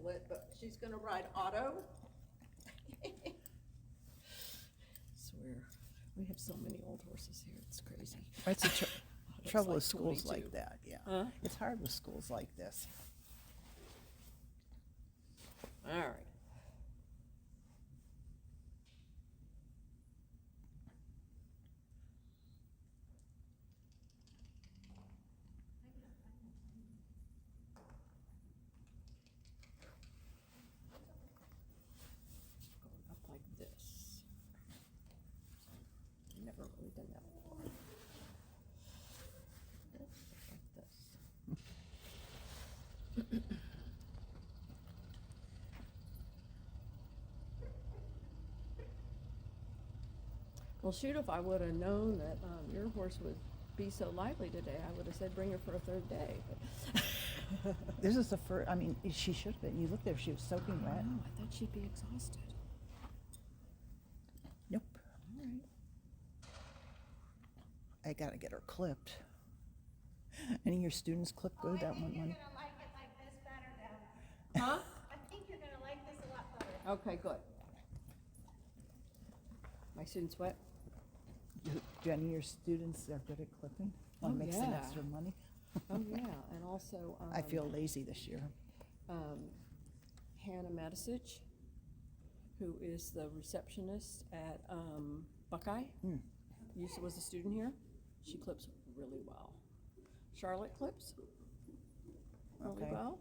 handle it, but she's gonna ride Otto. Swear, we have so many old horses here, it's crazy. It's the trouble like with schools 22. like that, yeah. Huh? It's hard with schools like this. All right. Going up like this. Never really done that before. Like this. Well, shoot, if I would have known that your horse would be so lively today, I would have said bring her for a third day. But This is the first, I mean, she should have been. You looked there, she was soaking I wet. don't know, I thought she'd be exhausted. Nope. All right. I gotta get her clipped. Any of your students clip good that one? You're gonna like it like this better now. Huh? I think you're gonna like this a lot better. Okay, good. My students what? Do any of your students are good at clipping? Oh, Want to make some yeah. extra money? Oh, yeah, and also. I feel lazy this year. Hannah Matisich, who is the receptionist at Buckeye, was a student here. She clips really well. Charlotte clips really Okay. well.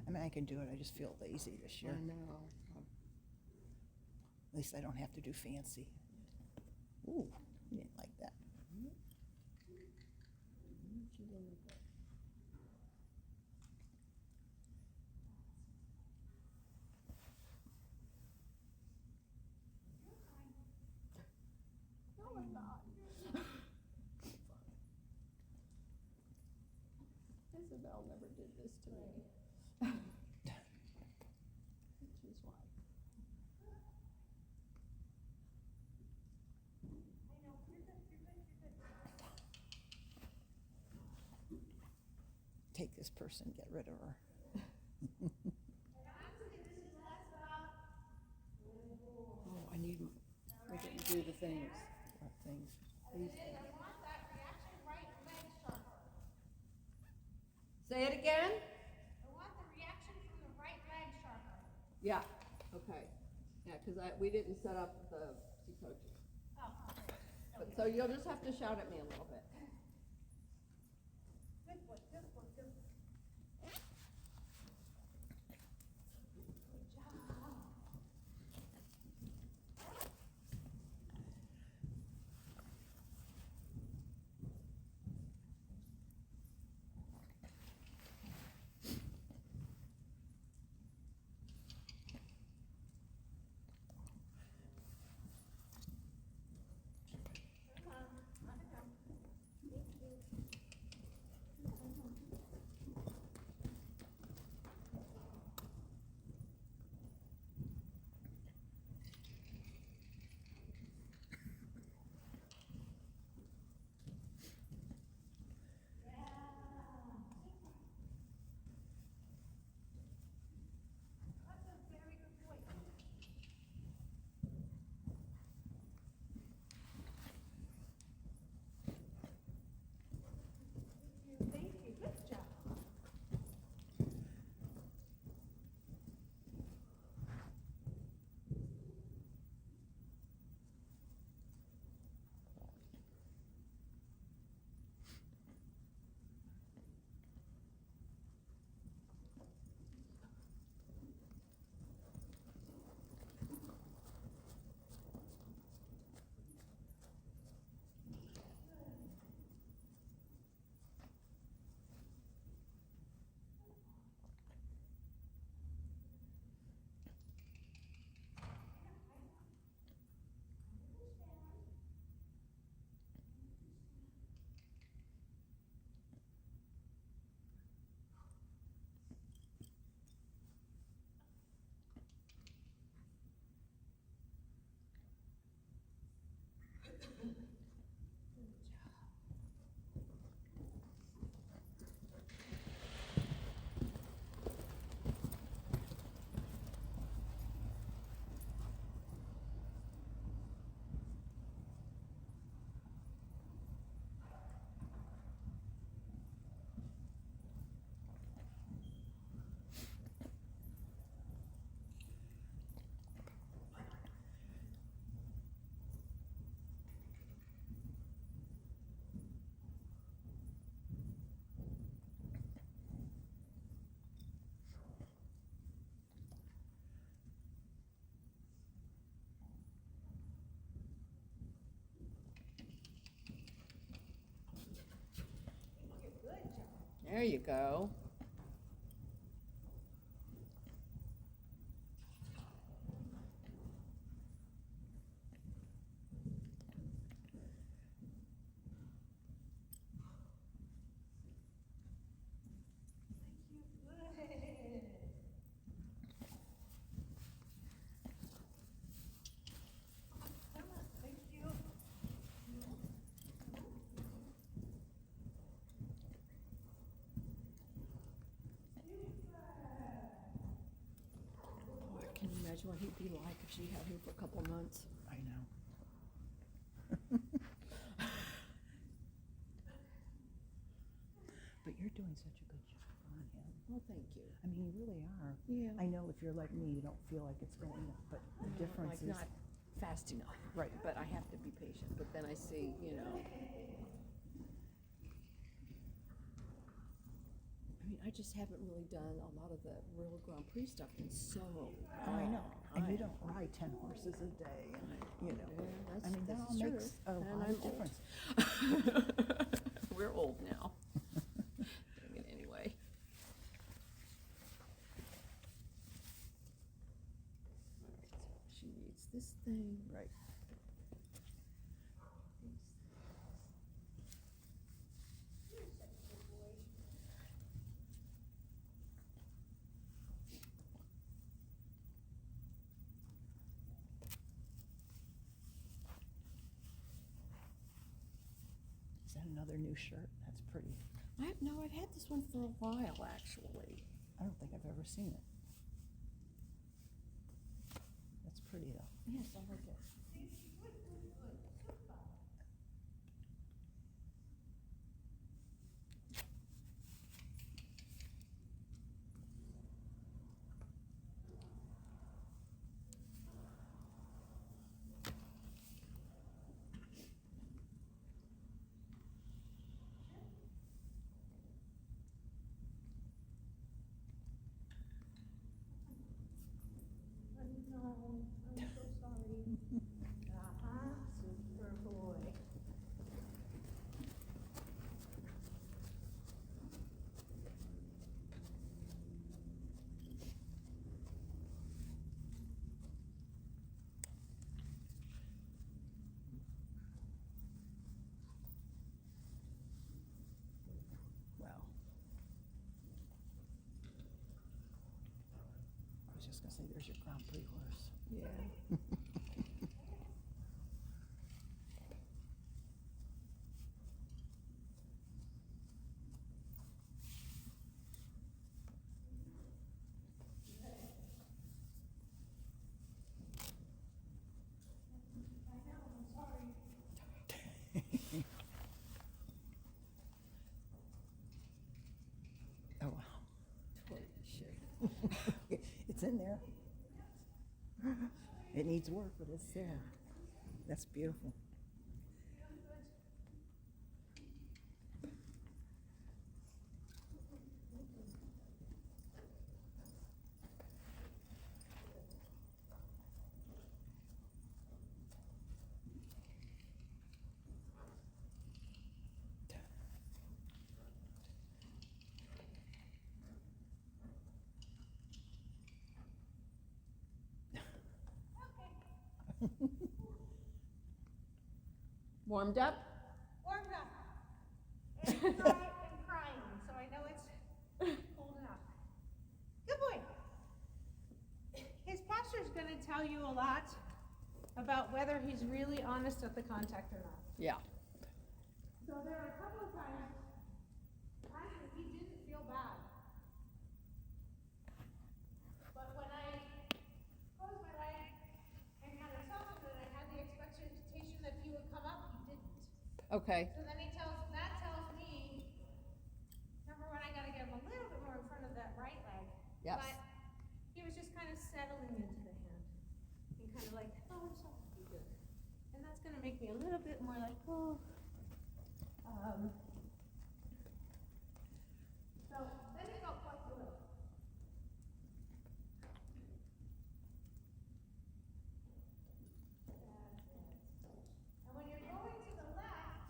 I mean, I can do it, I just feel lazy this year. I know. At least I don't have to do fancy. Ooh, you didn't like that. She didn't look good. No, I'm not. Isabel never did this to me. Which is why. Take this person, get rid of her. Oh, I need, we didn't do the things. What things? These things. I want that reaction right leg sharper. Say it again? I want the reaction from the right leg sharper. Yeah, okay. Yeah, because we didn't set up the coaches. Oh, But, so you'll just have to shout at me a little bit. good boy, good boy, good boy. Good job. That's a very good boy. Thank you, good job. There you go. Oh, I can imagine what he'd be like if she had him for a couple months. I know. But you're doing such a good job on him. Well, thank you. I mean, you really are. Yeah. I know if you're like me, you don't feel like it's going up, but the difference Like is not fast enough. right. But I have to be patient. But then I see, you know. I mean, I just haven't really done a lot of the real Grand Prix stuff in so long. I know. And you don't ride 10 horses a day, and you know. Yeah, I mean, that all makes a And lot I'm of difference. old. We're old now. Doing it anyway. Alright, so she needs this thing. Right. Is that another new shirt? That's pretty. I've had this one for a while actually. I don't think I've ever seen it. That's pretty though. Yes, I like it. I'm so sorry. Super boy. Wow. I was just gonna say, there's your Grand Prix horse. Yeah. Oh wow. Totally shit. It's in there. It needs work, but it's there. That's beautiful. Warmed up? Warmed up. And not and crying, so I know it's cold enough. Good boy. His pastor's gonna tell you a lot about whether he's really honest at the contact or not. Yeah. So there are a couple of times when he didn't feel bad. But when I closed my leg and kind of softened it, I had the expectation that he would come up, he didn't. Okay. So then that tells me, number one, I gotta get him a little bit more in front of that right leg. Yes. But he was just kind of settling into the hand and kind of like, oh, it's all good. And that's gonna make me a little bit more like, oh. So then it felt quite good. That's it. And when you're going to the left,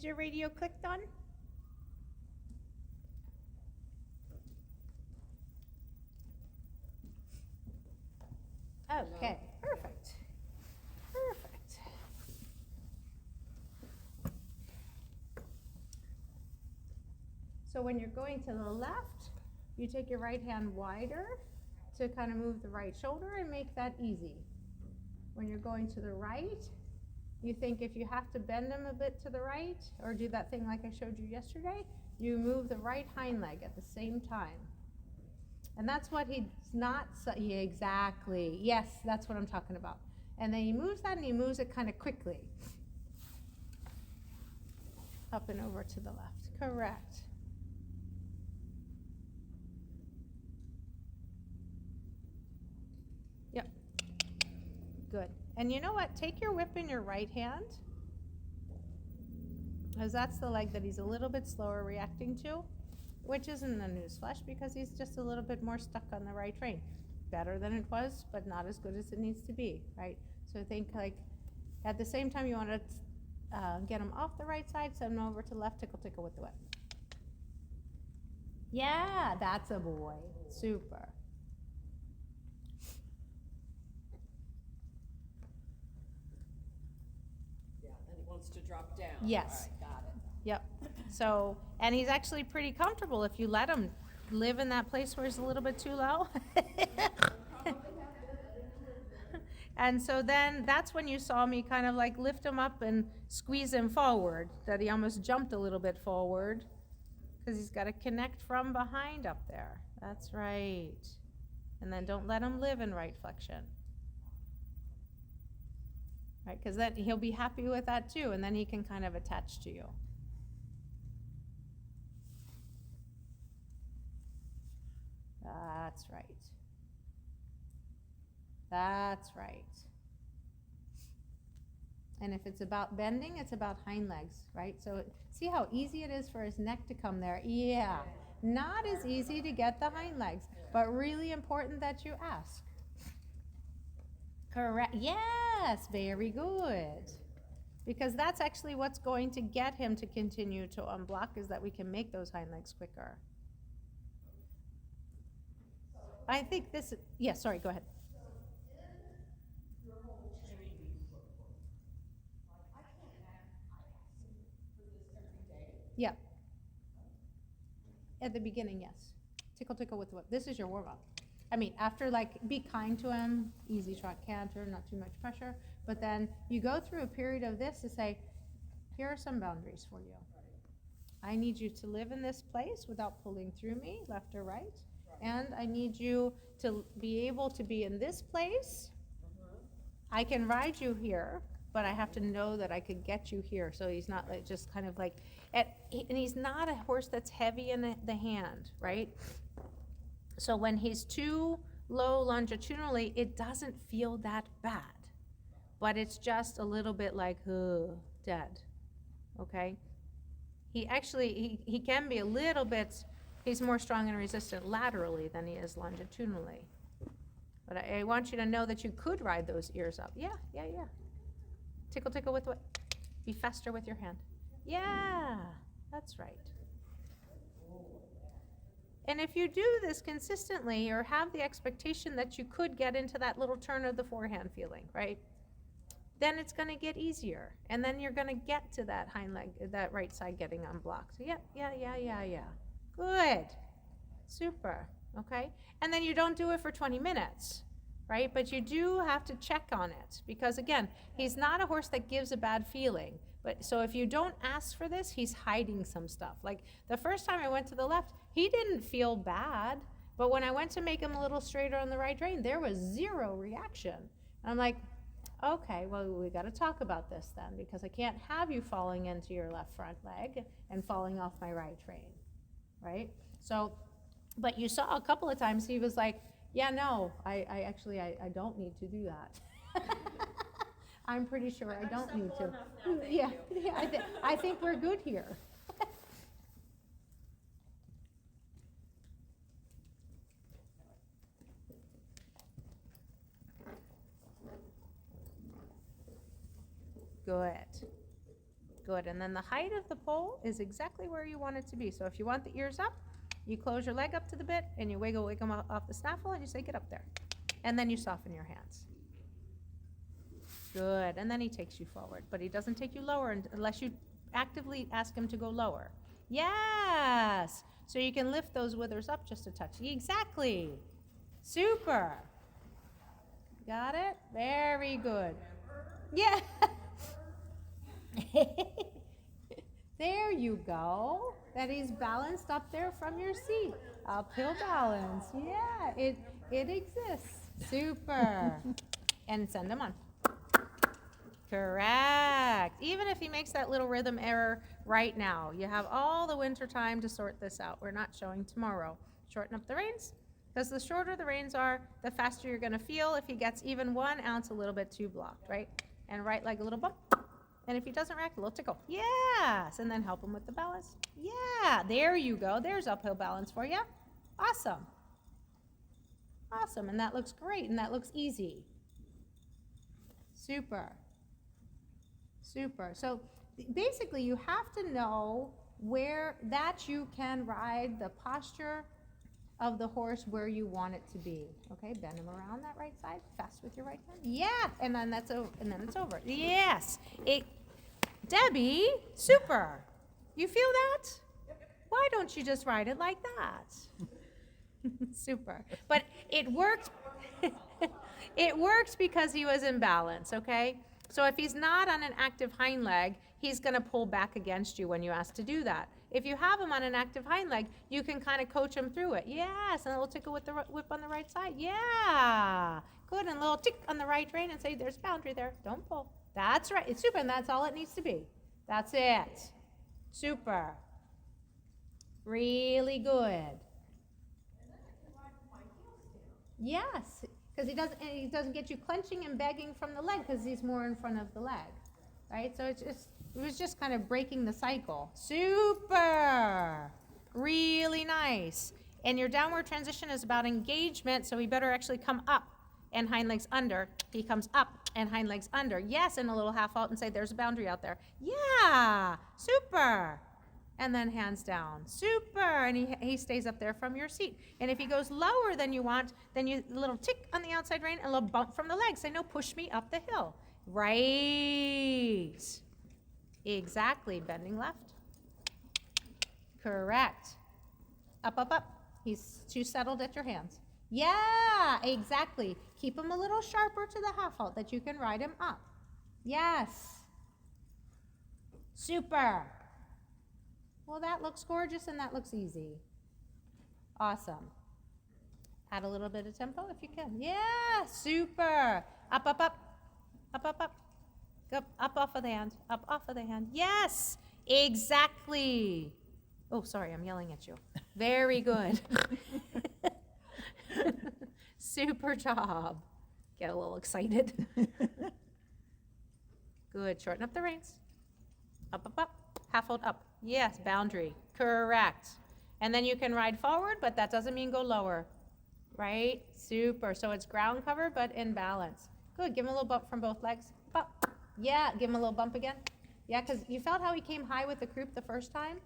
Is your radio clicked on? Okay, perfect. Perfect. So when you're going to the left, you take your right hand wider to kind of move the right shoulder and make that easy. When you're going to the right, you think if you have to bend them a bit to the right or do that thing like I showed you yesterday, you move the right hind leg at the same time. And that's what he's not, yeah, exactly. Yes, that's what I'm talking about. And then he moves that and he moves it kind of quickly. Up and over to the left. Correct. Yep. Good. And you know what? Take your whip in your right hand, because that's the leg that he's a little bit slower reacting to, which isn't a newsflash because he's just a little bit more stuck on the right rein. Better than it was, but not as good as it needs to be, right? So think like at the same time you want to get him off the right side, send him over to left, tickle, tickle with the whip. Yeah, that's a boy. Super. And he wants to drop down. Yes. All right, got it. Yep. So, and he's actually pretty comfortable if you let him live in that place where he's a little bit too low. And so then that's when you saw me kind of like lift him up and squeeze him forward, that he almost jumped a little bit forward because he's got to connect from behind up there. That's right. And then don't let him live in right flexion. Right, because then he'll be happy with that too, and then he can kind of attach to you. That's right. That's right. And if it's about bending, it's about hind legs, right? So see how easy it is for his neck to come there? Yeah. Not as easy to get the hind legs, but really important that you ask. Correct. Yes, very good. Because that's actually what's going to get him to continue to unblock, is that we can make those hind legs quicker. I think this, yeah, sorry, go ahead. Yeah. At the beginning, yes. Tickle, tickle with the whip. This is your warm-up. I mean, after, like, be kind to him, easy trot canter, not too much pressure. But then you go through a period of this to say, here are some boundaries for you. I need you to live in this place without pulling through me, left or right. And I need you to be able to be in this place. I can ride you here, but I have to know that I could get you here. So he's not like just kind of like, and he's not a horse that's heavy in the hand, right? So when he's too low longitudinally, it doesn't feel that bad, but it's just a little bit like, dead, okay? He actually, he can be a little bit, he's more strong and resistant laterally than he is longitudinally. But I want you to know that you could ride those ears up. Yeah. Tickle, tickle with what? Be faster with your hand. Yeah, that's right. And if you do this consistently, or have the expectation that you could get into that little turn of the forehand feeling, right? Then it's going to get easier. And then you're going to get to that hind leg, that right side getting unblocked. So yeah. Good. Super. Okay? And then you don't do it for 20 minutes, right? But you do have to check on it. Because again, he's not a horse that gives a bad feeling. But so if you don't ask for this, he's hiding some stuff. Like the first time I went to the left, he didn't feel bad. But when I went to make him a little straighter on the right rein, there was zero reaction. And I'm like, okay, well, we got to talk about this then, because I can't have you falling into your left front leg and falling off my right rein, right? So, but you saw a couple of times he was like, yeah, no, I actually don't need to do that. I'm pretty sure I don't need to. Yeah, I think we're good here. Good. Good, and then the height of the pole is exactly where you want it to be. So if you want the ears up, you close your leg up to the bit and you wiggle them off the snaffle and you say, get up there. And then you soften your hands. Good, and then he takes you forward, but he doesn't take you lower unless you actively ask him to go lower. Yes, so you can lift those withers up just a touch. Exactly, super. Got it? Very good. Yeah. There you go. That he's balanced up there from your seat. Uphill balance. Yeah, it exists. Super. And send him on. Correct. Even if he makes that little rhythm error right now, you have all the winter time to sort this out. We're not showing tomorrow. Shorten up the reins, because the shorter the reins are, the faster you're going to feel if he gets even 1 ounce a little bit too blocked, right? And right leg a little bump. And if he doesn't react, a little tickle. Yes. And then help him with the balance. Yeah. There you go. There's uphill balance for you. Awesome. Awesome. And that looks great. And that looks easy. Super. Super. So basically, you have to know where that you can ride the posture of the horse where you want it to be. Okay, bend him around that right side, fast with your right hand. Yeah, and then that's over, and then it's over. Yes, Debbie, super. You feel that? Why don't you just ride it like that? Super. But it worked. It worked because he was in balance. Okay. So if he's not on an active hind leg, he's going to pull back against you when you ask to do that. If you have him on an active hind leg, you can kind of coach him through it. Yes, and a little tickle with the whip on the right side. Yeah, good, and a little tick on the right rein and say, there's a boundary there. Don't pull. That's right. It's super, and that's all it needs to be. That's it. Super. Really good. Yes, because he doesn't get you clenching and begging from the leg because he's more in front of the leg, right? So it was just kind of breaking the cycle. Super, really nice. And your downward transition is about engagement, so he better actually come up and hind legs under. He comes up and hind legs under. Yes, and a little half halt and say, there's a boundary out there. Yeah, super. And then hands down. Super. And he stays up there from your seat. And if he goes lower than you want, then you a little tick on the outside rein and a little bump from the leg. Say, no, push me up the hill. Right. Exactly. Bending left. Correct. Up, up, up. He's too settled at your hands. Yeah, exactly. Keep him a little sharper to the half halt that you can ride him up. Yes. Super. Well, that looks gorgeous and that looks easy. Awesome. Add a little bit of tempo if you can. Yeah, super. Up, up, up. Up, up, up. Up off of the hand. Up off of the hand. Yes, exactly. Oh, sorry, I'm yelling at you. Very good. Super job. Get a little excited. Good. Shorten up the reins. Up, up, up. Half hold up. Yes, boundary. Correct. And then you can ride forward, but that doesn't mean go lower. Right? Super. So it's ground cover, but in balance. Good. Give him a little bump from both legs. Up. Yeah. Give him a little bump again. Yeah, because you felt how he came high with the croup the first time?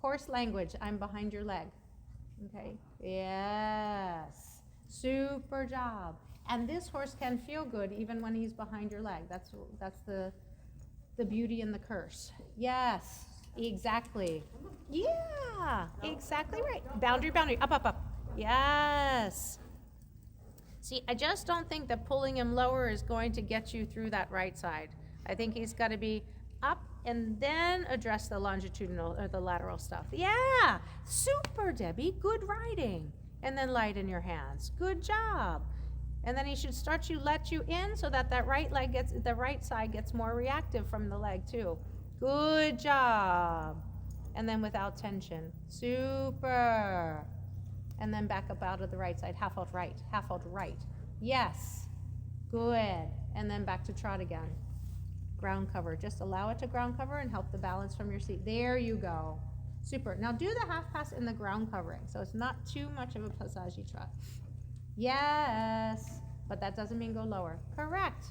Horse language. I'm behind your leg. Okay. Yes. Super job. And this horse can feel good even when he's behind your leg. That's the beauty and the curse. Yes, exactly. Yeah, exactly right. Boundary, boundary, up, up, up. Yes. See, I just don't think that pulling him lower is going to get you through that right side. I think he's got to be up and then address the longitudinal or the lateral stuff. Yeah, super, Debbie. Good riding. And then light in your hands. Good job. And then he should let you in so that the right side gets more reactive from the leg too. Good job. And then without tension. Super. And then back up out of the right side. Half hold right. Half hold right. Yes. Good. And then back to trot again. Ground cover. Just allow it to ground cover and help the balance from your seat. There you go. Super. Now do the half pass in the ground covering so it's not too much of a passage trot. Yes, but that doesn't mean go lower. Correct.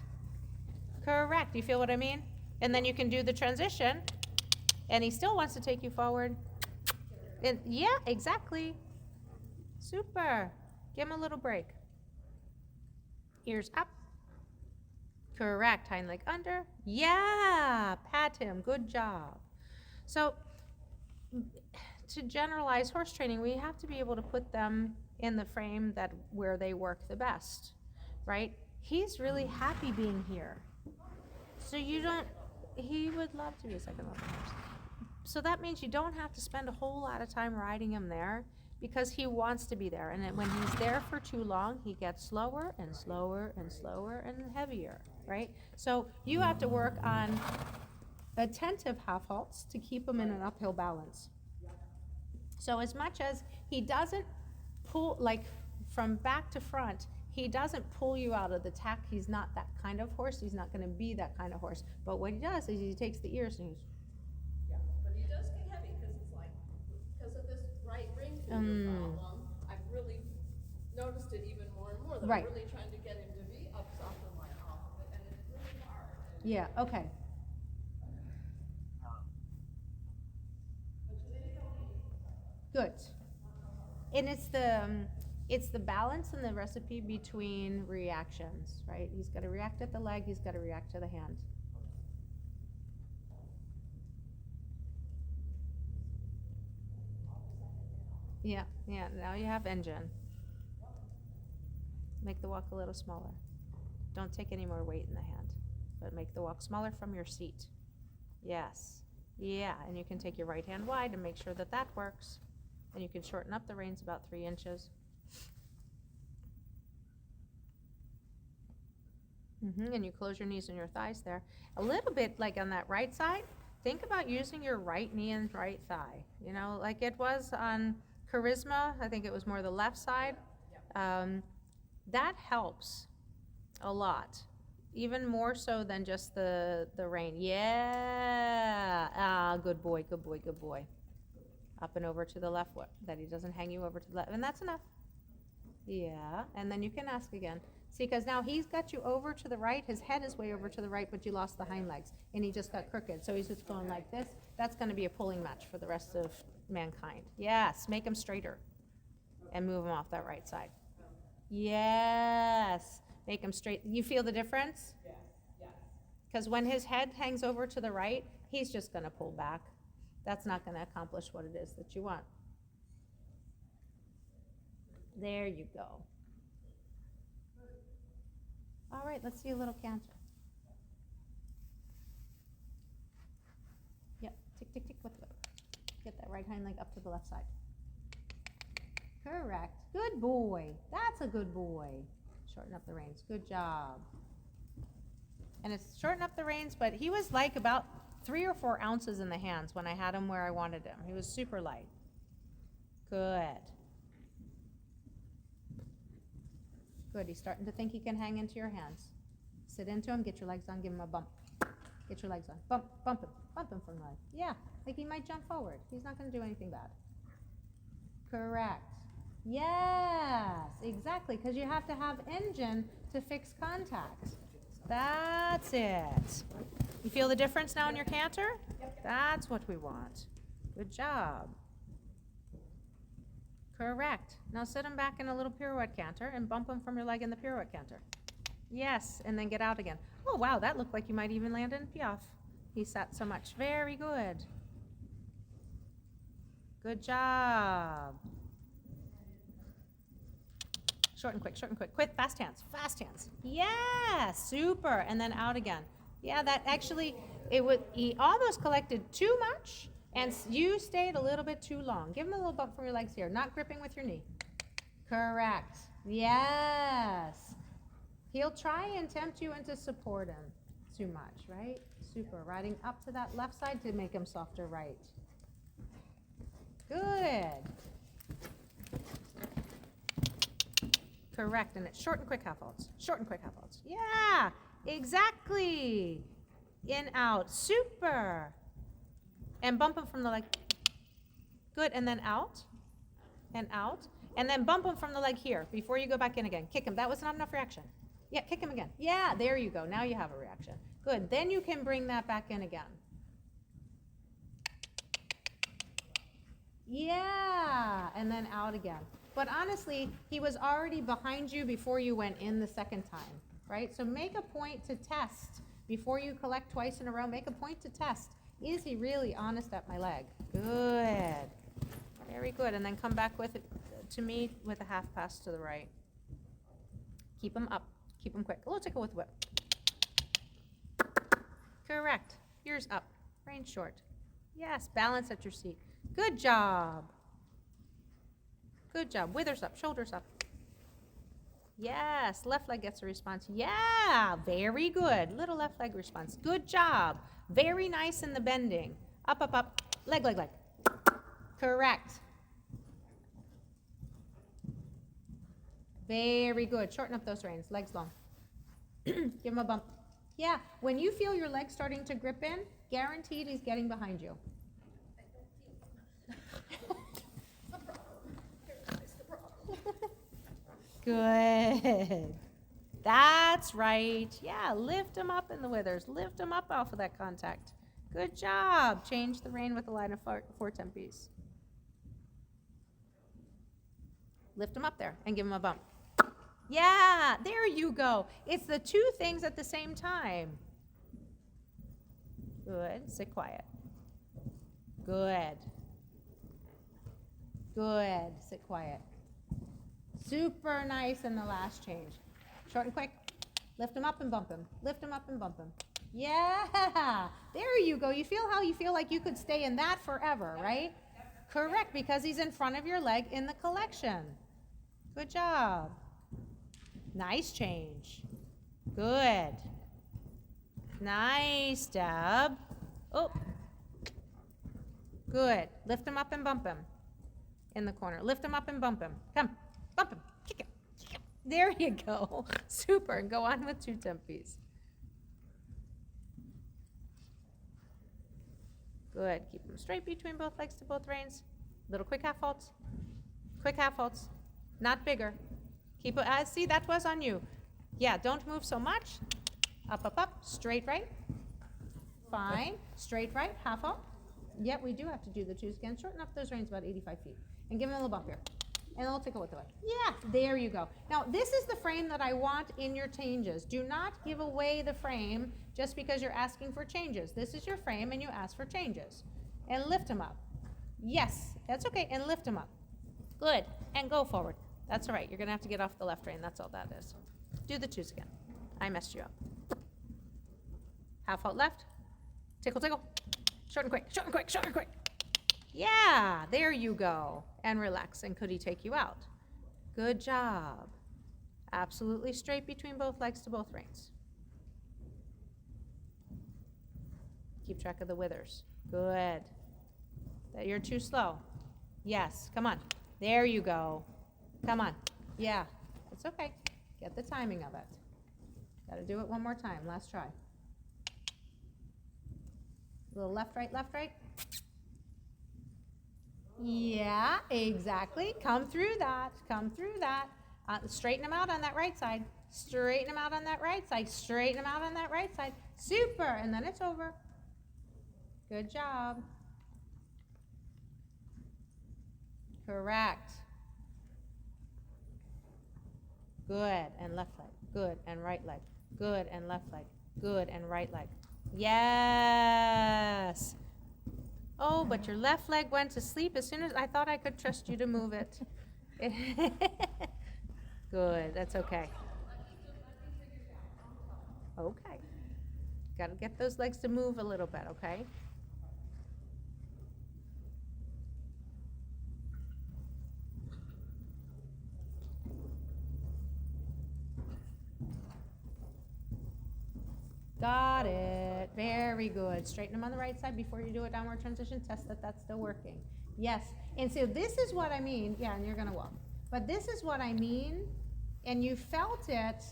Correct. Do you feel what I mean? And then you can do the transition, and he still wants to take you forward. And yeah, exactly. Super. Give him a little break. Ears up. Correct. Hind leg under. Yeah. Pat him. Good job. So to generalize horse training, we have to be able to put them in the frame that where they work the best, right? He's really happy being here. So he would love to be a second level horse. So that means you don't have to spend a whole lot of time riding him there because he wants to be there. And then when he's there for too long, he gets slower and slower and slower and heavier, right? So you have to work on attentive half halts to keep him in an uphill balance. So as much as he doesn't pull, like from back to front, he doesn't pull you out of the tack. He's not that kind of horse. He's not going to be that kind of horse. But what he does is he takes the ears and he's, Yeah, but he does get heavy because it's like, because of this right ring finger problem, I've really noticed it even more and more. That Right. I'm really trying to get him to be up off of my off of it, and it's really hard. yeah, okay. Good. And it's the balance and the recipe between reactions, right? He's got to react at the leg, he's got to react to the hand. Yeah, now you have engine. Make the walk a little smaller. Don't take any more weight in the hand, but make the walk smaller from your seat. Yes. Yeah, and you can take your right hand wide and make sure that that works. And you can shorten up the reins about 3 inches. And you close your knees and your thighs there. A little bit like on that right side, think about using your right knee and right thigh. You know, like it was on Charisma, I think it was more the left side. That helps a lot. Even more so than just the rein. Yeah. Ah, good boy, good boy, good boy. Up and over to the left, that he doesn't hang you over to the left. And that's enough. Yeah. And then you can ask again. See, because now he's got you over to the right. His head is way over to the right, but you lost the hind legs. And he just got crooked. So he's just going like this. That's going to be a pulling match for the rest of mankind. Yes. Make him straighter. And move him off that right side. Yes. Make him straight. You feel the difference? Yes, yes. Because when his head hangs over to the right, he's just going to pull back. That's not going to accomplish what it is that you want. There you go. All right, let's see a little canter. Yep, tick, tick, tick, with the, get that right hind leg up to the left side. Correct. Good boy. That's a good boy. Shorten up the reins. Good job. And it's shorten up the reins, but he was like about 3 or 4 ounces in the hands when I had him where I wanted him. He was super light. Good. Good. He's starting to think he can hang into your hands. Sit into him. Get your legs on. Give him a bump. Get your legs on. Bump him. Bump him from the leg. Yeah, like he might jump forward. He's not going to do anything bad. Correct. Yes, exactly, because you have to have engine to fix contact. That's it. You feel the difference now in your canter? That's what we want. Good job. Correct. Now sit him back in a little pirouette canter and bump him from your leg in the pirouette canter. Yes, and then get out again. Oh, wow, that looked like you might even land in piaffe. He sat so much. Very good. Good job. Short and quick, short and quick. Quick, fast hands, fast hands. Yeah, super. And then out again. Yeah, that actually, he almost collected too much, and you stayed a little bit too long. Give him a little bump from your legs here, not gripping with your knee. Correct. Yes. He'll try and tempt you into support him too much, right? Super. Riding up to that left side to make him softer right. Good. Correct, and it's short and quick half halts. Short and quick half halts. Yeah, exactly. In, out, super. And bump him from the leg. Good, and then out, and out. And then bump him from the leg here before you go back in again. Kick him. That was not enough reaction. Yeah, kick him again. Yeah, there you go. Now you have a reaction. Good. Then you can bring that back in again. Yeah, and then out again. But honestly, he was already behind you before you went in the second time, right? So make a point to test. Before you collect twice in a row, make a point to test. Is he really honest at my leg? Good. Very good. And then come back with it to me with a half pass to the right. Keep him up. Keep him quick. A little tickle with the whip. Correct. Ears up. Rein short. Yes. Balance at your seat. Good job. Good job. Withers up. Shoulders up. Yes. Left leg gets a response. Yeah. Very good. Little left leg response. Good job. Very nice in the bending. Up, up, up. Leg, leg, leg. Correct. Very good. Shorten up those reins. Legs long. Give him a bump. Yeah. When you feel your legs starting to grip in, guaranteed he's getting behind you. Good. That's right. Yeah, lift him up in the withers. Lift him up off of that contact. Good job. Change the rein with a line of four tempies. Lift him up there and give him a bump. Yeah, there you go. It's the two things at the same time. Good. Sit quiet. Good. Good. Sit quiet. Super nice in the last change. Short and quick. Lift him up and bump him. Lift him up and bump him. Yeah. There you go. You feel how you feel like you could stay in that forever, right? Correct, because he's in front of your leg in the collection. Good job. Nice change. Good. Nice, Deb. Oh. Good. Lift him up and bump him in the corner. Lift him up and bump him. Come. Bump him. Kick him. Kick him. There you go. Super. And go on with two tempies. Good. Keep them straight between both legs to both reins. Little quick half halts. Quick half halts. Not bigger. Keep it. See, that was on you. Yeah, don't move so much. Up, up, up. Straight right. Fine. Straight right. Half halt. Yep, we do have to do the twos again. Shorten up those reins about 85 feet. And give him a little bump here. And a little tickle with the leg. Yeah, there you go. Now, this is the frame that I want in your changes. Do not give away the frame just because you're asking for changes. This is your frame and you ask for changes. And lift him up. Yes, that's okay. And lift him up. Good. And go forward. That's all right. You're going to have to get off the left rein. That's all that is. Do the twos again. I messed you up. Half halt left. Tickle, tickle. Short and quick. Short and quick. Short and quick. Yeah, there you go. And relax. And could he take you out? Good job. Absolutely straight between both legs to both reins. Keep track of the withers. Good. You're too slow. Yes, come on. There you go. Come on. Yeah, it's okay. Get the timing of it. Got to do it one more time. Last try. A little left, right, left, right. Yeah, exactly. Come through that. Come through that. Straighten them out on that right side. Straighten them out on that right side. Straighten them out on that right side. Super. And then it's over. Good job. Correct. Good. And left leg. Good. And right leg. Good. And left leg. Good. And right leg. Yes. Oh, but your left leg went to sleep as soon as I thought I could trust you to move it. Good. That's okay. Okay. Got to get those legs to move a little bit, okay? Got it. Very good. Straighten them on the right side before you do a downward transition. Test that that's still working. Yes. And so this is what I mean. Yeah, and you're going to walk. But this is what I mean. And you felt it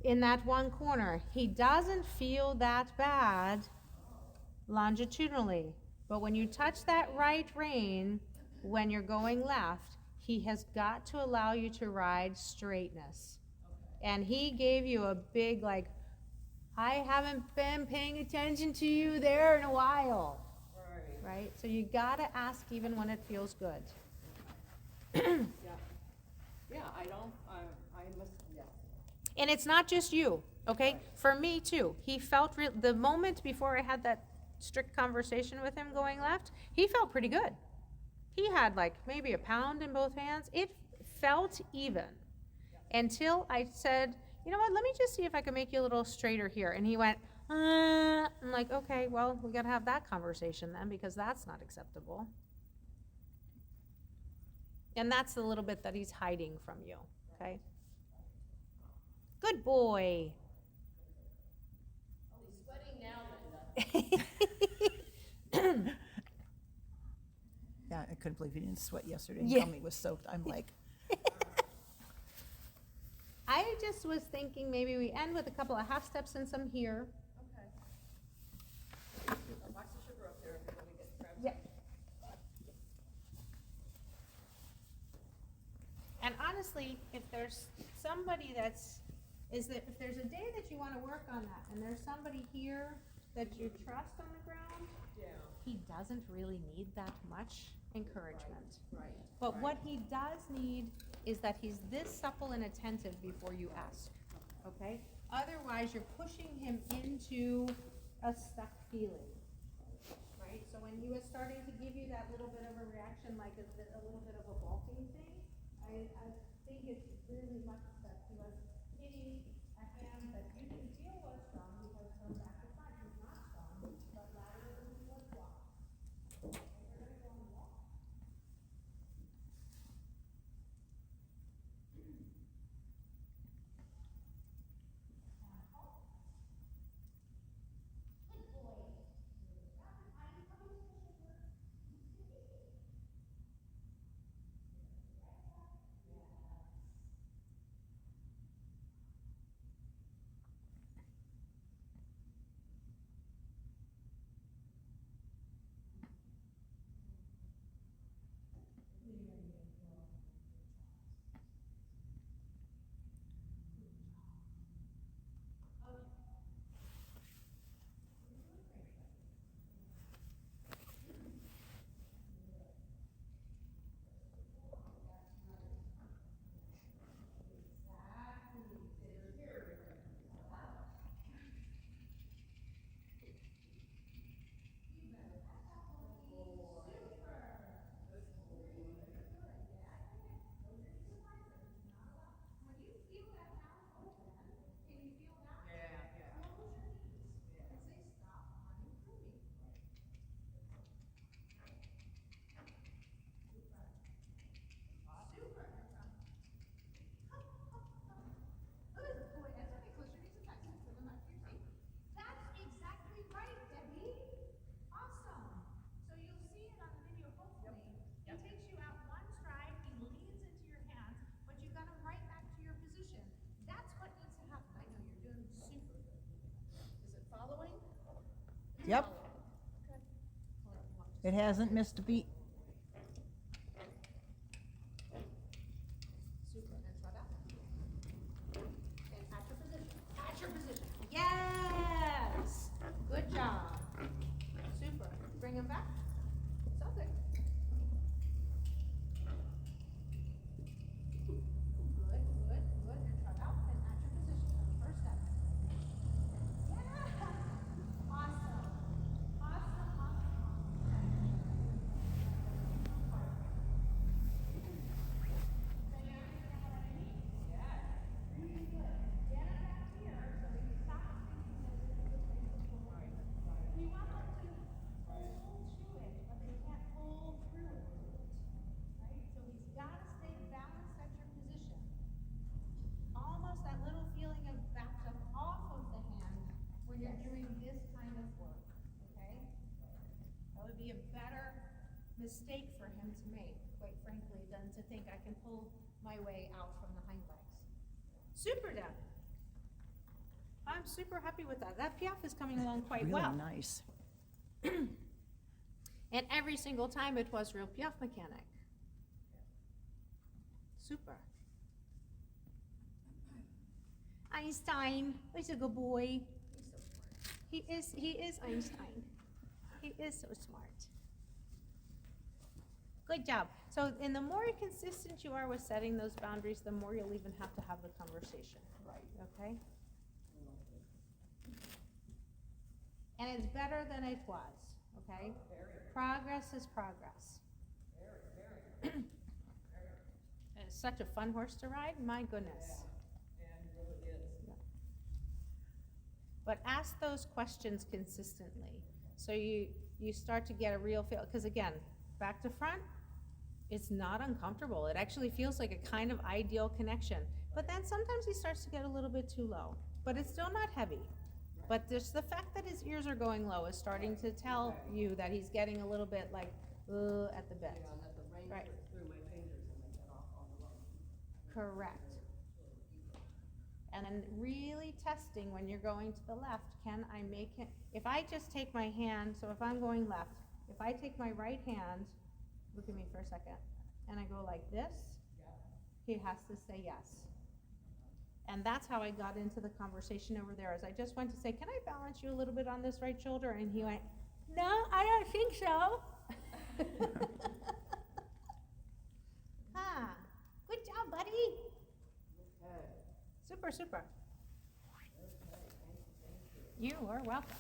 in that one corner. He doesn't feel that bad longitudinally. But when you touch that right rein, when you're going left, he has got to allow you to ride straightness. And he gave you a big, like, I haven't been paying attention to you there in a while. Right? So you gotta ask even when it feels good. Yeah, I must, yeah. And it's not just you, okay? Right. For me too. He felt the moment before I had that strict conversation with him going left, he felt pretty good. He had like maybe a pound in both hands. It felt even. Until I said, you know what, let me just see if I can make you a little straighter here. And he went, I'm like, okay, well, we gotta have that conversation then, because that's not acceptable. And that's the little bit that he's hiding from you, okay? Good boy. Oh, he's sweating now, Linda. Yeah, I couldn't believe he didn't sweat yesterday and Yeah. tell me he was soaked. I'm like, I just was thinking maybe we end with a couple of half steps and some here. Okay. Watch the sugar up there before we get crabs. Yeah. And honestly, if there's somebody if there's a day that you want to work on that, and there's somebody here that you trust on the ground, Yeah. he doesn't really need that much encouragement. Right. But what he does need is that he's this supple and attentive before you ask, okay? Otherwise, you're pushing him into a stuck feeling, right? So when he was starting to give you that little bit of a reaction, like a little bit of a balking thing, I think it's really much that he was hitting a hand that you can feel was strong, because from back to front, he's not strong, but laterally he was blocked. Okay, we're gonna go on the wall. yep, it hasn't missed a beat. Super, and try that. And at your position. Yes! Good job. Super. Bring him back. So good. Good, good, good. And try out and at your position. First step. Yeah! Awesome. Mistake for him to make, quite frankly, than to think I can pull my way out from the hind legs. Super, Deb. I'm super happy with that. That piaffe is coming along quite Really well. nice. And every single time it was real piaffe mechanic. Super. Einstein. He's a good boy. He is Einstein. He is so smart. Good job. So, and the more consistent you are with setting those boundaries, the more you'll even have to have the conversation. Right. Okay? And it's better than it was. Okay? Progress is progress. And it's such a fun horse to ride. My goodness. Yeah. But ask those questions consistently. So you start to get a real feel. Because again, back to front, it's not uncomfortable. It actually feels like a kind of ideal connection. But then sometimes he starts to get a little bit too low. But it's still not heavy. But just the fact that his ears are going low is starting to tell you that he's getting a little bit like, at the bit. Right. Correct. And then really testing when you're going to the left, can I make it, if I just take my hand, so if I'm going left, if I take my right hand, look at me for a second, and I go like this, he has to say yes. And that's how I got into the conversation over there, is I just went to say, can I balance you a little bit on this right shoulder? And he went, no, I don't think so. Ah, good job, buddy. Super, super. You are welcome.